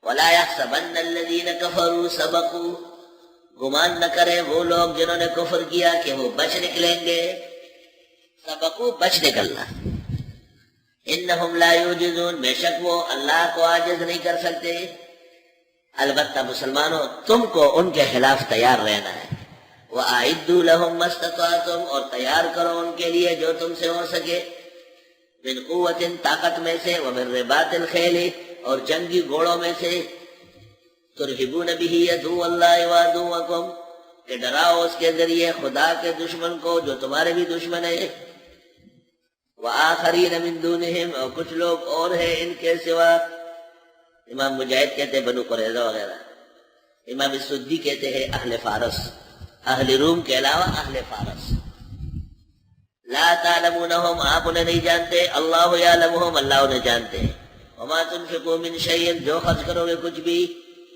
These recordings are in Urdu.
وَلَا يَحْسَبَنَّ الَّذِينَ كَفَرُوا سَبَقُوا، گمان نہ کرے وہ لوگ جنہوں نے کفر کیا کہ وہ بچ نکلیں گے. سبقوا، بچ نکلنا. انہم لا یعجزون، بے شک وہ اللہ کو عاجز نہیں کر سکتے. البتہ مسلمانوں تم کو ان کے خلاف تیار رہنا ہے. وَأَعِدُّوا لَهُم مَّا اسْتَطَعْتُمْ، اور تیار کرو ان کے لیے جو تم سے ہو سکے. من قوت، طاقت میں سے، ومن رباط الخیل، اور جنگی گھوڑوں میں سے. ترہبون بہ عدو اللہ وعدوکم، کہ ڈراؤ اس کے ذریعے خدا کے دشمن کو جو تمہارے بھی دشمن ہے. وآخرین من دونہم، اور کچھ لوگ اور ہیں ان کے سوا. امام مجاہد کہتے ہیں بنو قریظہ وغیرہ. امام سدی کہتے ہیں اہل فارس، اہل روم کے علاوہ اہل فارس. لا تعلمونہم، آپ انہیں نہیں جانتے. اللہ یعلمہم، اللہ انہیں جانتے ہیں. وما تنفقوا من شیء، جو خرچ کرو گے کچھ بھی،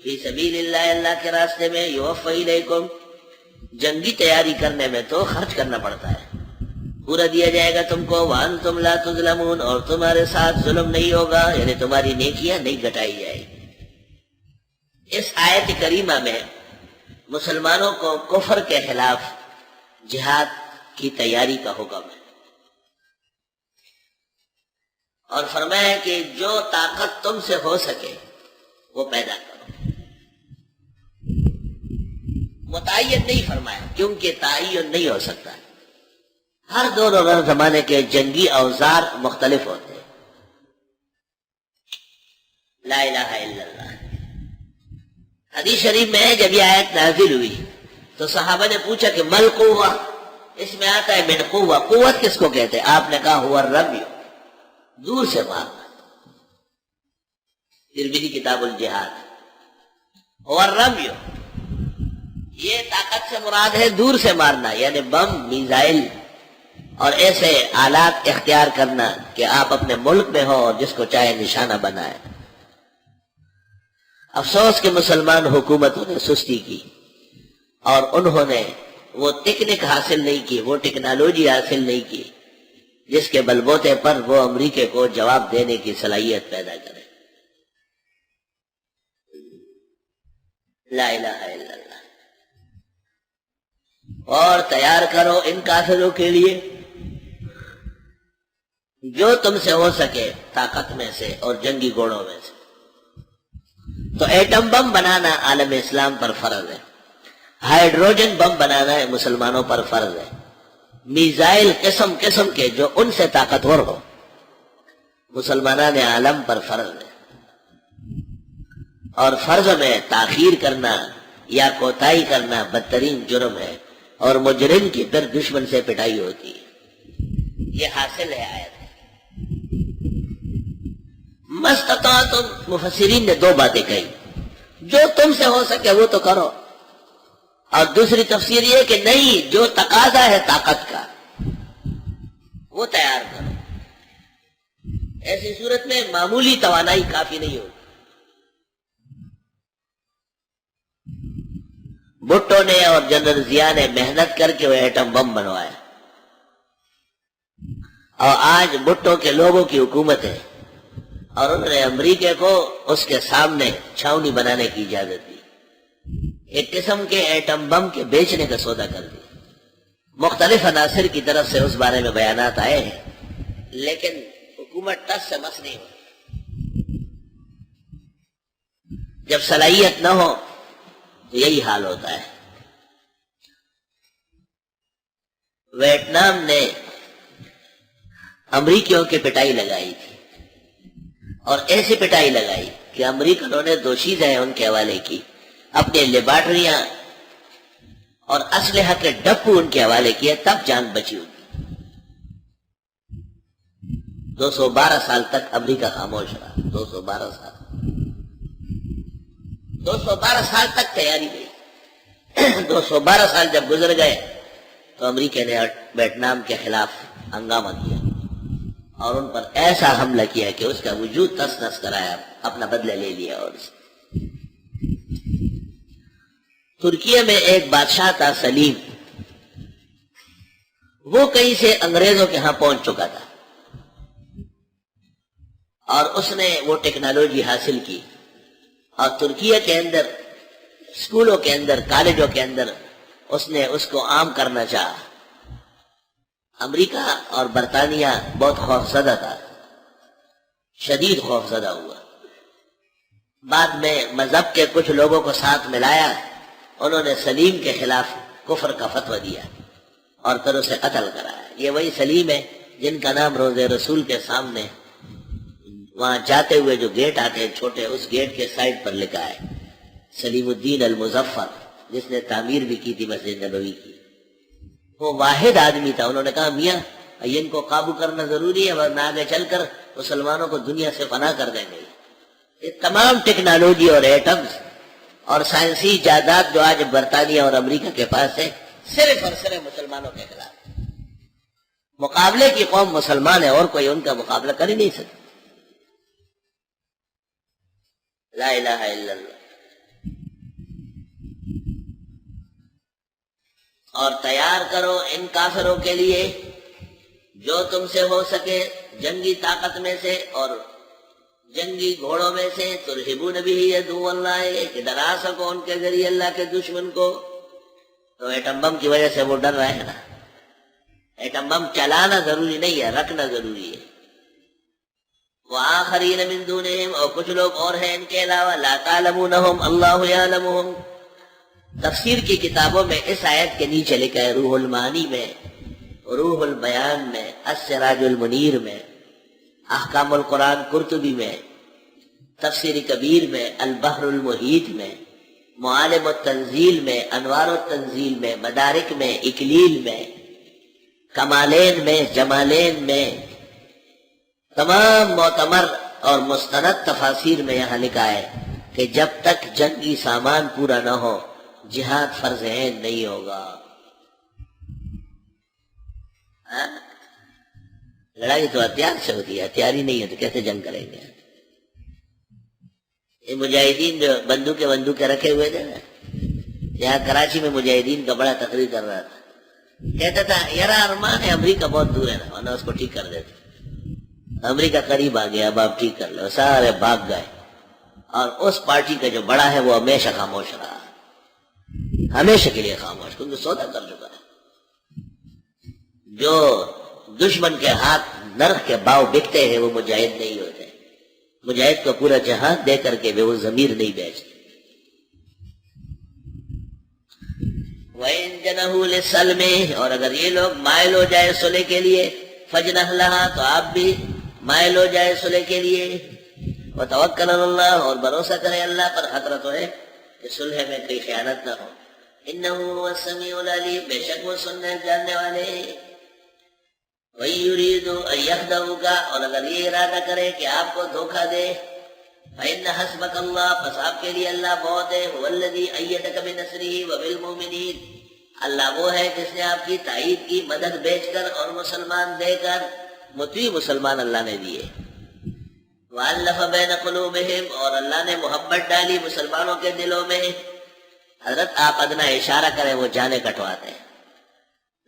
فی سبیل اللہ، اللہ کے راستے میں، یوفی الیکم، جنگی تیاری کرنے میں تو خرچ کرنا پڑتا ہے، پورا دیا جائے گا تم کو. وانتم لا تظلمون، اور تمہارے ساتھ ظلم نہیں ہوگا، یعنی تمہاری نیکیاں نہیں گھٹائی جائے گی. اس آیت کریمہ میں مسلمانوں کو کفر کے خلاف جہاد کی تیاری کا حکم ہے، اور فرمایا کہ جو طاقت تم سے ہو سکے وہ پیدا کرو. متعین نہیں فرمایا کیونکہ تعین نہیں ہو سکتا. ہر دور اور ہر زمانے کے جنگی اوزار مختلف ہوتے ہیں. لا الہ الا اللہ. حدیث شریف میں ہے جب یہ آیت نازل ہوئی تو صحابہ نے پوچھا کہ مل قوہ، اس میں آتا ہے من قوہ، قوت کس کو کہتے ہیں؟ آپ نے کہا ہوا الرمی، دور سے مارنا. ترمذی کتاب الجہاد. ہوا الرمی، یہ طاقت سے مراد ہے دور سے مارنا، یعنی بم، میزائل اور ایسے آلات اختیار کرنا کہ آپ اپنے ملک میں ہو اور جس کو چاہے نشانہ بنائے. افسوس کہ مسلمان حکومتوں نے سستی کی اور انہوں نے وہ ٹیکنک حاصل نہیں کی، وہ ٹیکنالوجی حاصل نہیں کی جس کے بل بوتے پر وہ امریکہ کو جواب دینے کی صلاحیت پیدا کرے. لا الہ الا اللہ. اور تیار کرو ان کافروں کے لیے جو تم سے ہو سکے طاقت میں سے اور جنگی گھوڑوں میں سے. تو ایٹم بم بنانا عالم اسلام پر فرض ہے، ہائیڈروجن بم بنانا ہے مسلمانوں پر فرض ہے، میزائل قسم قسم کے جو ان سے طاقتور ہو مسلمانان عالم پر فرض ہے. اور فرض میں تاخیر کرنا یا کوتاہی کرنا بدترین جرم ہے، اور مجرم کی پھر دشمن سے پٹائی ہوتی ہے. یہ حاصل ہے آیت. مستطاعتم، مفسرین نے دو باتیں کہی، جو تم سے ہو سکے وہ تو کرو، اور دوسری تفسیر یہ کہ نہیں، جو تقاضا ہے طاقت کا وہ تیار کرو. ایسی صورت میں معمولی توانائی کافی نہیں ہوگی. بھٹو نے اور جنرل ضیاء نے محنت کر کے وہ ایٹم بم بنوایا، اور آج بھٹو کے لوگوں کی حکومت ہے اور انہوں نے امریکہ کو اس کے سامنے چھاونی بنانے کی اجازت دی. ایک قسم کے ایٹم بم کے بیچنے کا سودا کر دیا. مختلف عناصر کی طرف سے اس بارے میں بیانات آئے ہیں، لیکن حکومت ٹس سے مس نہیں ہوئی. جب صلاحیت نہ ہو تو یہی حال ہوتا ہے. ویتنام نے امریکیوں کی پٹائی لگائی تھی، اور ایسی پٹائی لگائی کہ امریکنوں نے دو چیزیں ان کے حوالے کی، اپنے لیبارٹریاں اور اسلحہ کے ڈپو ان کے حوالے کیے، تب جان بچی ہوگی. 212 سال تک امریکہ خاموش رہا. 212 سال 212 سال تک تیاری گئی. 212 سال جب گزر گئے تو امریکہ نے ویتنام کے خلاف ہنگامہ کیا اور ان پر ایسا حملہ کیا کہ اس کا وجود تس نس کرایا، اپنا بدلہ لے لیا. اور ترکیہ میں ایک بادشاہ تھا سلیم، وہ کہیں سے انگریزوں کے ہاں پہنچ چکا تھا اور اس نے وہ ٹیکنالوجی حاصل کی اور ترکیہ کے اندر اسکولوں کے اندر کالجوں کے اندر اس نے اس کو عام کرنا چاہا. امریکہ اور برطانیہ بہت خوفزدہ تھا، شدید خوفزدہ ہوا. بعد میں مذہب کے کچھ لوگوں کو ساتھ ملایا، انہوں نے سلیم کے خلاف کفر کا فتویٰ دیا اور پھر اسے قتل کرایا. یہ وہی سلیم ہے جن کا نام روضہ رسول کے سامنے وہاں جاتے ہوئے جو گیٹ آتے ہیں چھوٹے، اس گیٹ کے سائڈ پر لکھا ہے سلیم الدین المظفر، جس نے تعمیر بھی کی تھی مسجد نبوی کی. وہ واحد آدمی تھا. انہوں نے کہا میاں ان کو قابو کرنا ضروری ہے ورنہ آگے چل کر مسلمانوں کو دنیا سے فنا کر دیں گے. یہ تمام ٹیکنالوجی اور ایٹمز اور سائنسی ایجادات جو آج برطانیہ اور امریکہ کے پاس ہے، صرف اور صرف مسلمانوں کے خلاف. مقابلے کی قوم مسلمان ہے اور کوئی ان کا مقابلہ کر ہی نہیں سکتا. لا الہ الا اللہ. اور تیار کرو ان کافروں کے لیے جو تم سے ہو سکے جنگی طاقت میں سے اور جنگی گھوڑوں میں سے، ترہبون بھی عدو اللہ، کہ ڈرا سکو ان کے ذریعے اللہ کے دشمن کو. تو ایٹم بم کی وجہ سے وہ ڈر رہے ہیں نا. ایٹم بم چلانا ضروری نہیں ہے، رکھنا ضروری ہے. وآخرین من دونہم، اور کچھ لوگ اور ہیں ان کے علاوہ، لا تعلمونہم اللہ یعلمہم. تفسیر کی کتابوں میں اس آیت کے نیچے لکھا ہے، روح المعانی میں، روح البیان میں، السراج المنیر میں، احکام القرآن قرطبی میں، تفسیر کبیر میں، البحر المحیط میں، معالم التنزیل میں، انوار التنزیل میں، مدارک میں، اکلیل میں، کمالین میں، جمالین میں، تمام معتبر اور مستند تفاسیر میں یہاں لکھا ہے کہ جب تک جنگی سامان پورا نہ ہو جہاد فرض عین نہیں ہوگا. لڑائی تو ہتھیار سے ہوتی ہے، ہتھیار ہی نہیں ہے تو کیسے جنگ کریں گے؟ یہ مجاہدین جو بندوقیں رکھے ہوئے تھے نا، یہاں کراچی میں مجاہدین کا بڑا تقریر کر رہا تھا، کہتا تھا یار ارمان ہے امریکہ بہت دور ہے نا، ورنہ اس کو ٹھیک کر دیتے. امریکہ قریب آ گیا، اب آپ ٹھیک کر لو. سارے بھاگ گئے اور اس پارٹی کا جو بڑا ہے وہ ہمیشہ خاموش رہا، ہمیشہ کے لیے خاموش، کیونکہ سودا کر چکا ہے. جو دشمن کے ہاتھ نرخ کے باؤ بکتے ہیں وہ مجاہد نہیں ہوتے. مجاہد کو پورا جہان دے کر کے وہ ضمیر نہیں بیچتے. وَإِن جَنَحُوا لِلسَّلْمِ، اور اگر یہ لوگ مائل ہو جائے صلح کے لیے، فَجْنَحْ لَهَا، تو آپ بھی مائل ہو جائے صلح کے لیے. وَتَوَكَّلْ عَلَى اللَّهِ، اور بھروسہ کرے اللہ پر. خطرہ تو ہے کہ صلح میں کوئی خیانت نہ ہو. إِنَّهُ هُوَ السَّمِيعُ الْعَلِيمُ، بے شک وہ سننے جاننے والے ہیں. وَيُرِيدُ أَن يَخْدَعُوكَ، اور اگر یہ ارادہ کرے کہ آپ کو دھوکہ دے، فَإِنَّ حَسْبَكَ اللَّهُ، پس آپ کے لیے اللہ بہت ہے. هُوَ الَّذِي أَيَّدَكَ بِنَصْرِهِ وَبِالْمُؤْمِنِينَ، اللہ وہ ہے جس نے آپ کی تائید کی مدد بیچ کر اور مسلمان دے کر. مطیع مسلمان اللہ نے دیے. وَأَلَّفَ بَيْنَ قُلُوبِهِمْ، اور اللہ نے محبت ڈالی مسلمانوں کے دلوں میں. حضرت آپ ادنا اشارہ کریں وہ جانے کٹواتے ہیں.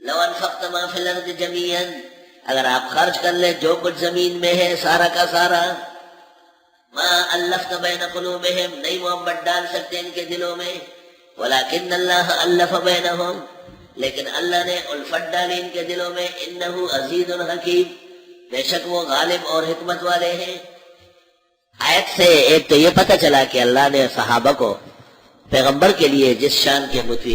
لَوْ أَنفَقْتَ مَا فِي الْأَرْضِ جَمِيعًا، اگر آپ خرچ کر لیں جو کچھ زمین میں ہے سارا کا سارا، مَا أَلَّفْتَ بَيْنَ قُلُوبِهِمْ، نہیں محبت ڈال سکتے ان کے دلوں میں. وَلَكِنَّ اللَّهَ أَلَّفَ بَيْنَهُمْ، لیکن اللہ نے الفت ڈالی ان کے دلوں میں. إِنَّهُ عَزِيزٌ حَكِيمٌ، بے شک وہ غالب اور حکمت والے ہیں. آیت سے ایک تو یہ پتہ چلا کہ اللہ نے صحابہ کو پیغمبر کے لیے جس شان کے مطیع